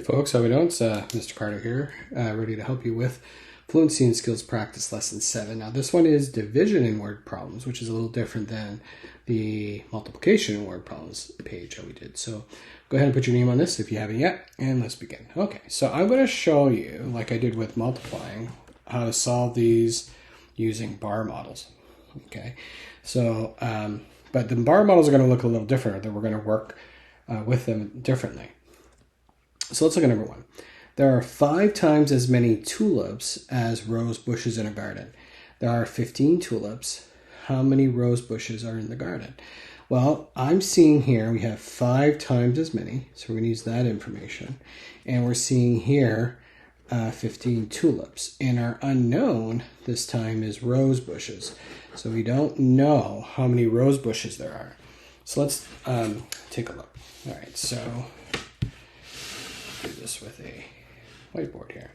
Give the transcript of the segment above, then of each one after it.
folks, how we doing? It's Mr. Carter here, ready to help you with Fluency and Skills Practice Lesson 7. Now this one is division in word problems, which is a little different than the multiplication in word problems page that we did. So go ahead and put your name on this if you haven't yet, and let's begin. Okay, so I'm going to show you, like I did with multiplying, how to solve these using bar models. Okay, so, but the bar models are going to look a little different, that we're going to work with them differently. So let's look at number 1. There are 5 times as many tulips as rose bushes in a garden. There are 15 tulips. How many rose bushes are in the garden? Well, I'm seeing here we have 5 times as many, so we're going to use that information. And we're seeing here 15 tulips. And our unknown this time is rose bushes. So we don't know how many rose bushes there are. So let's take a look. All right, so do this with a whiteboard here.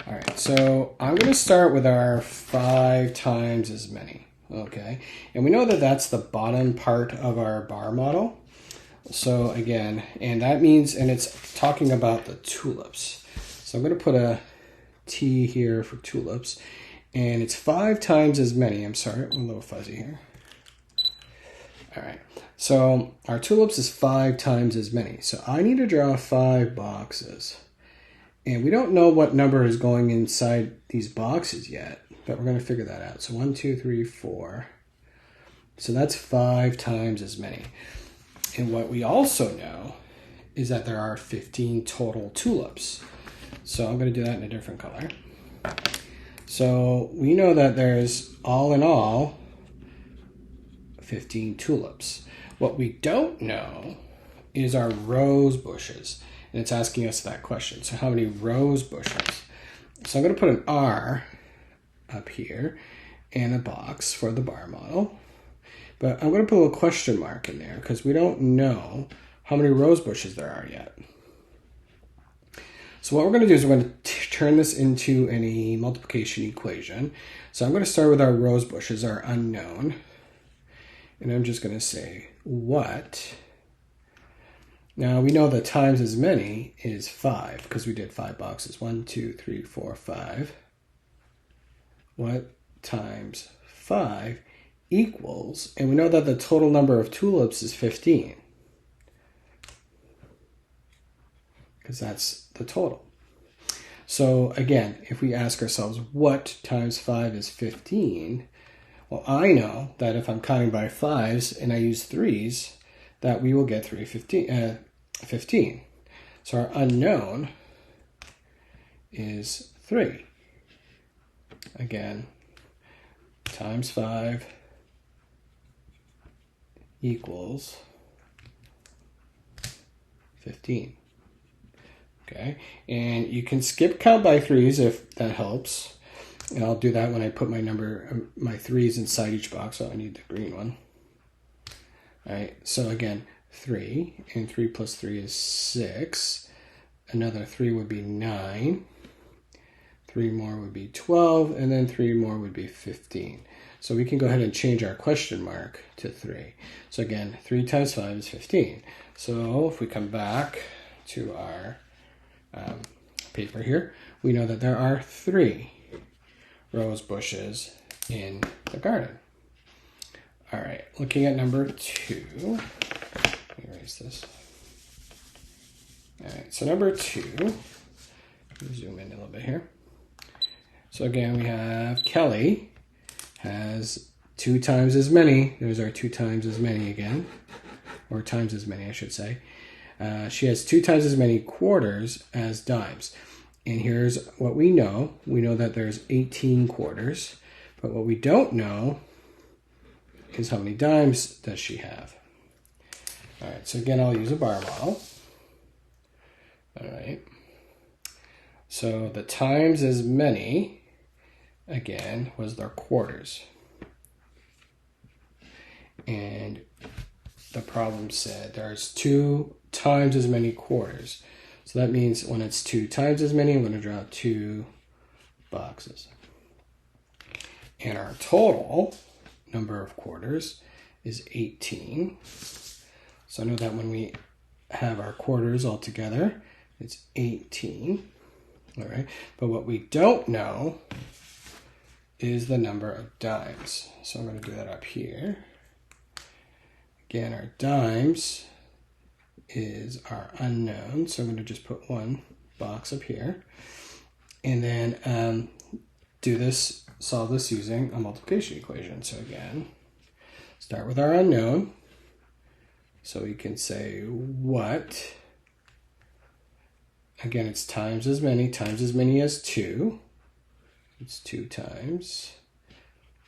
All right, so I'm going to start with our 5 times as many, okay? And we know that that's the bottom part of our bar model. So again, and that means, and it's talking about the tulips. So I'm going to put a T here for tulips, and it's 5 times as many. I'm sorry, I'm a little fuzzy here. All right, so our tulips is 5 times as many. So I need to draw 5 boxes. And we don't know what number is going inside these boxes yet, but we're going to figure that out. So 1, 2, 3, 4. So that's 5 times as many. And what we also know is that there are 15 total tulips. So I'm going to do that in a different color. So we know that there's all in all 15 tulips. What we don't know is our rose bushes. And it's asking us that question. So how many rose bushes? So I'm going to put an R up here and a box for the bar model. But I'm going to put a little question mark in there because we don't know how many rose bushes there are yet. So what we're going to do is we're going to turn this into a multiplication equation. So I'm going to start with our rose bushes, our unknown. And I'm just going to say, what? Now we know that times as many is 5 because we did 5 boxes. 1, 2, 3, 4, 5. What times 5 equals, and we know that the total number of tulips is 15 because that's the total. So again, if we ask ourselves what times 5 is 15, well, I know that if I'm counting by 5s and I use 3s, that we will get 15. So our unknown is 3. Again, times 5 equals 15. Okay, and you can skip count by 3s if that helps. And I'll do that when I put my 3s inside each box, so I need the green one. All right, so again, 3, and 3 plus 3 is 6. Another 3 would be 9. 3 more would be 12, and then 3 more would be 15. So we can go ahead and change our question mark to 3. So again, 3 times 5 is 15. So if we come back to our paper here, we know that there are 3 rose bushes in the garden. All right, looking at number 2. Let me erase this. All right, so number 2. Let me zoom in a little bit here. So again, we have Kelly has 2 times as many. There's our 2 times as many again, or times as many, I should say. She has 2 times as many quarters as dimes. And here's what we know. We know that there's 18 quarters, but what we don't know is how many dimes does she have. All right, so again, I'll use a bar model. All right. So the times as many, again, was their quarters. And the problem said there's 2 times as many quarters. So that means when it's 2 times as many, I'm going to draw 2 boxes. And our total number of quarters is 18. So I know that when we have our quarters all together, It's 18. All right. But what we don't know is the number of dimes. So I'm going to do that up here. Again, our dimes is our unknown. So I'm going to just put one box up here. And then solve this using a multiplication equation. So again, start with our unknown. So we can say what. Again, it's times as many as 2. It's 2 times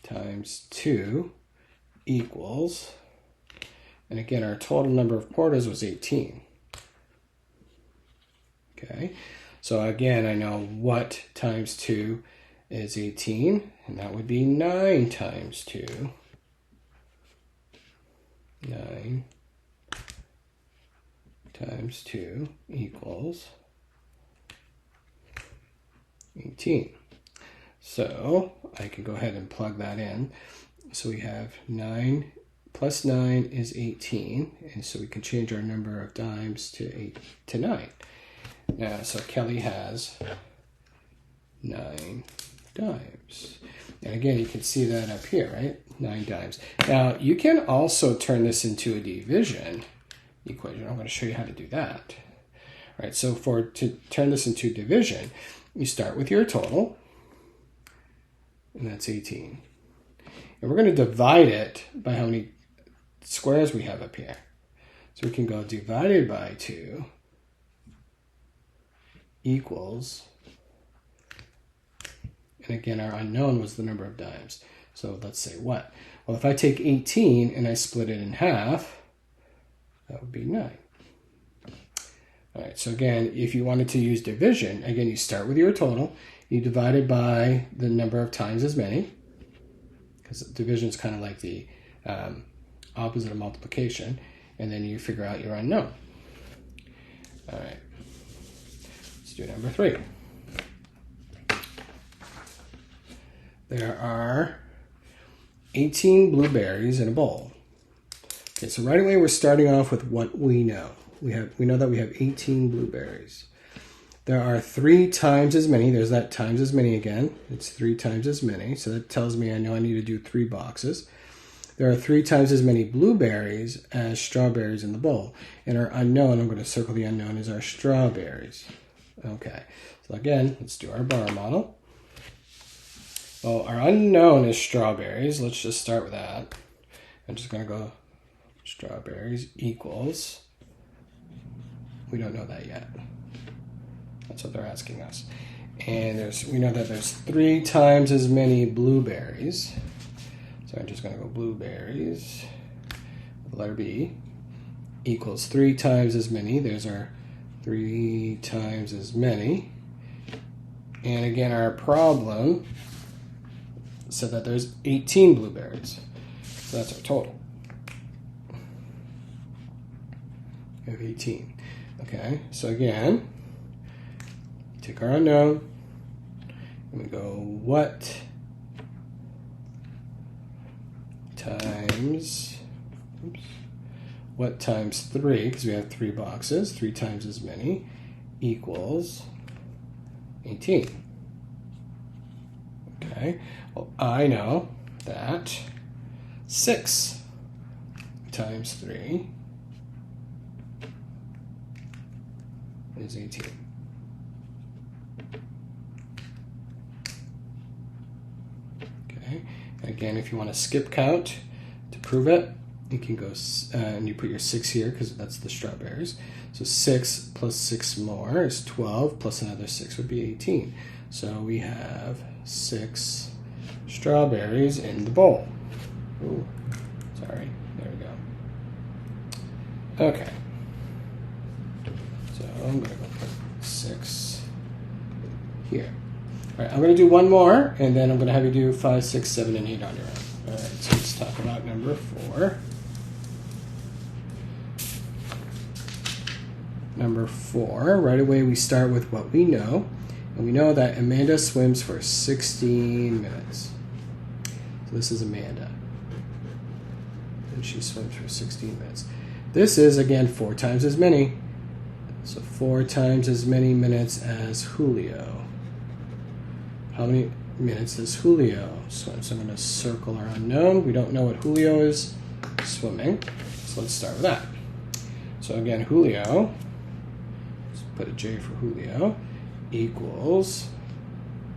2 equals, and again, our total number of quarters was 18. Okay, so again, I know what times 2 is 18, and that would be 9 times 2. 9 times 2 equals 18. So I can go ahead and plug that in. So we have 9 plus 9 is 18, and so we can change our number of dimes to 9. Now, so Kelly has 9 dimes. And again, you can see that up here, right? 9 dimes. Now, you can also turn this into a division equation. I'm going to show you how to do that. All right, so to turn this into division, you start with your total, and that's 18. And we're going to divide it by how many squares we have up here. So we can go divided by 2 equals, and again, our unknown was the number of dimes. So let's say what? Well, if I take 18 and I split it in half, that would be 9. All right, so again, if you wanted to use division, again, you start with your total, you divide it by the number of times as many, because division is kind of like the opposite of multiplication, and then you figure out your unknown. All right, let's do number 3. There are 18 blueberries in a bowl. Okay, so right away we're starting off with what we know. We know that we have 18 blueberries. There are 3 times as many. There's that times as many again. It's 3 times as many. So that tells me I know I need to do 3 boxes. There are 3 times as many blueberries as strawberries in the bowl. And our unknown, I'm going to circle the unknown, is our strawberries. Okay, so again, let's do our bar model. Well, our unknown is strawberries. Let's just start with that. I'm just going to go strawberries equals, we don't know that yet. That's what they're asking us. And we know that there's 3 times as many blueberries. So I'm just going to go blueberries, the letter B, equals 3 times as many. There's our 3 times as many. And again, our problem said that there's 18 blueberries. So that's our total. We have 18. Okay, so again, take our unknown, and we go what times 3, because we have 3 boxes, 3 times as many, equals 18. Okay, well, I know that 6 times 3 is 18. Okay, and again, if you want to skip count to prove it, you can go and you put your 6 here because that's the strawberries. So 6 plus 6 more is 12, plus another 6 would be 18. So we have 6 strawberries in the bowl. Ooh, sorry, there we go. Okay. So I'm going to go put 6 here. All right, I'm going to do one more, and then I'm going to have you do 5, 6, 7, and 8 on your own. All right, so let's talk about number 4. Number 4, right away we start with what we know. And we know that Amanda swims for 16 minutes. So this is Amanda. And she swims for 16 minutes. This is, again, 4 times as many. So 4 times as many minutes as Julio. How many minutes does Julio swim? So I'm going to circle our unknown. We don't know what Julio is swimming. So let's start with that. So again, Julio, let's put a J for Julio, equals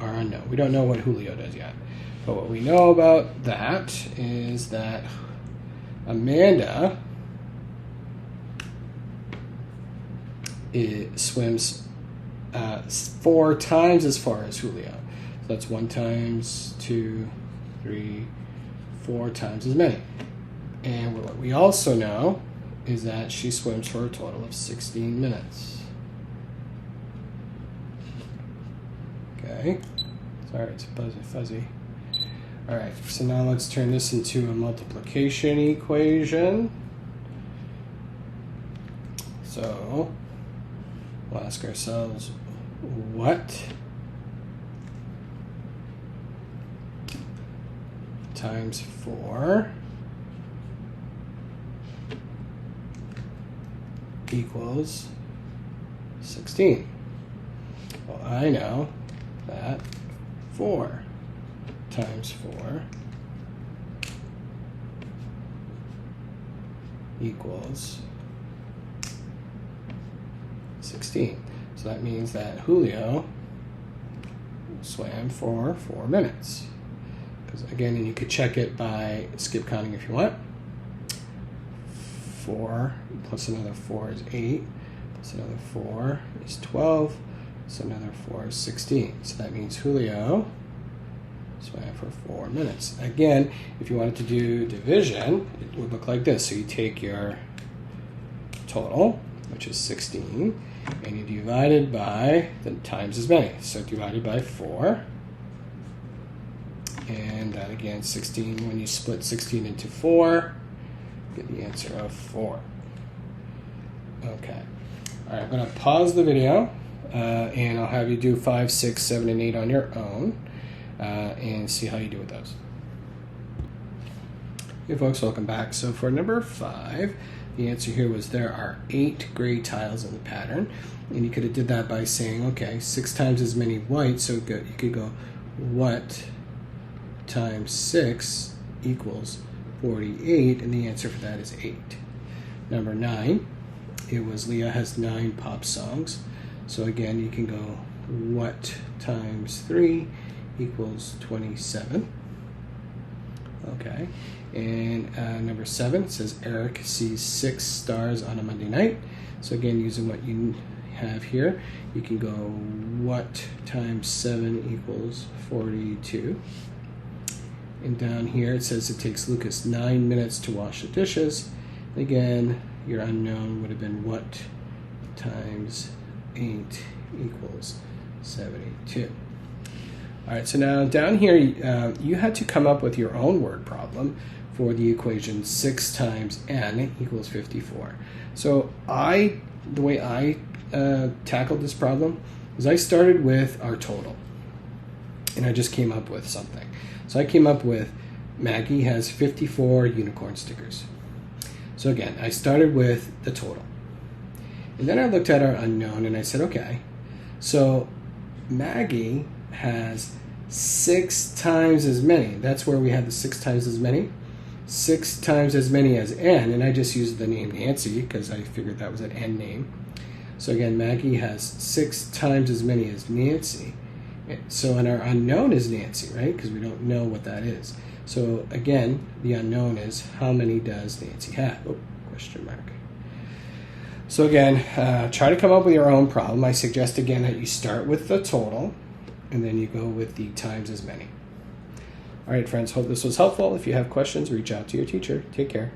our unknown. We don't know what Julio does yet. But what we know about that is that Amanda swims 4 times as far as Julio. So that's 1 times 2, 3, 4 times as many. And what we also know is that she swims for a total of 16 minutes. Okay. Sorry, it's fuzzy. All right, so now let's turn this into a multiplication equation. So we'll ask ourselves, what times 4 equals 16? Well, I know that 4 times 4 equals 16. So that means that Julio swam for 4 minutes. Because again, and you could check it by skip counting if you want. 4 plus another 4 is 8, plus another 4 is 12, so another 4 is 16. So that means Julio swam for 4 minutes. Again, if you wanted to do division, it would look like this. So you take your total, which is 16, and you divide it by the times as many. So divided by 4. And that again, 16, when you split 16 into 4, get the answer of 4. Okay. All right, I'm going to pause the video, and I'll have you do 5, 6, 7, and 8 on your own, and see how you do with those. Hey folks, welcome back. So for number 5, the answer here was there are 8 gray tiles in the pattern, and you could have did that by saying, okay, 6 times as many white, so you could go, what times 6 equals 48, and the answer for that is 8. Number 9, it was Leah has 9 pop songs. So again, you can go, what times 3 equals 27. Okay. And number 7, it says Eric sees 6 stars on a Monday night. So again, using what you have here, you can go, what times 7 equals 42. And down here it says it takes Lucas 9 minutes to wash the dishes. Again, your unknown would have been what times 8 equals 72. All right, so now down here you had to come up with your own word problem for the equation 6 times n equals 54. So the way I tackled this problem is I started with our total, and I just came up with something. So I came up with Maggie has 54 unicorn stickers. So again, I started with the total. And then I looked at our unknown and I said, okay, so Maggie has 6 times as many. That's where we had the 6 times as many. 6 times as many as n, and I just used the name Nancy because I figured that was an n name. So again, Maggie has 6 times as many as Nancy. So, and our unknown is Nancy, right? Because we don't know what that is. So again, the unknown is how many does Nancy have? Oh, question mark. So again, try to come up with your own problem. I suggest again that you start with the total, and then you go with the times as many. All right, friends, hope this was helpful. If you have questions, reach out to your teacher. Take care.